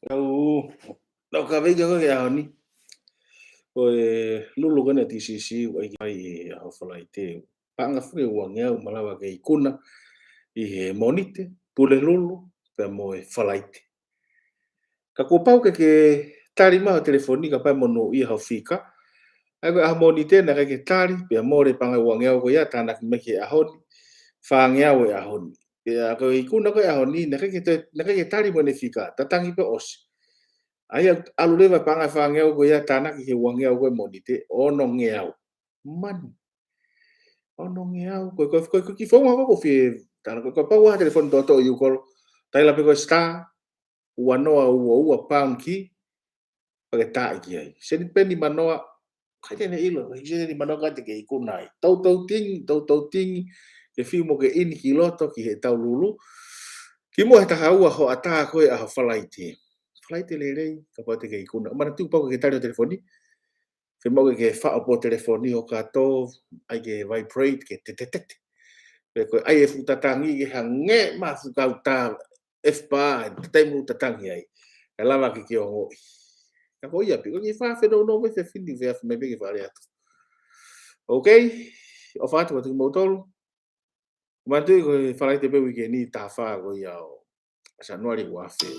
Lau lau kawega ko ke ahoni. Oe lulu kana TCC ai ai ho falai te. Panga fue wangea malawa ke ikuna I he monite pule lulu pe mo e falai te. Ka ko pau ke tari ma telefoni ka pa mono I ha fika. Ai ko monite na ke tari pe mo re panga wangea ko ya tana me ke ahoni. Fangea we ahoni. Pe ko ikuna ko ahoni na ke tari mo ne fika tatangi pe os. Ai alu lewa panga whangeo ko ia tāna ki he wangeo koe monite ono ngeau. Man. Ono ngeau. Koe ki whaunga ko whie tāna koe pau ha telefoni toto I ukol. Taila pe koe star. Ua noa ua pound ki. Pake tā iki ai. Seni peni manoa. Kai tene ilo. Seni manoa kate ke ikunai. Tau tingi. Ke whiu mo ke ini ki loto ki he tau lulu. Ki mo he taka ua ho ata koe a ho whalai te. Flight lelei ka pa te ke ikuna. Mana tu pa ke tari telefoni. Ke mo ke fa po telefoni o ka to ai ke vibrate ke te te te. Pe ko ai e futatangi ke hange ma fu ka ta F pa te mu tatangi ai. Ka lava ke o ngo. Ka ko ia pe ko fa fe no me fe findi ve me be ke fa atu. Okay. O fa tu mo tolu. Ma tu ko fa te pe we ke ni ta fa ko ia o. Sa no ari wa fe.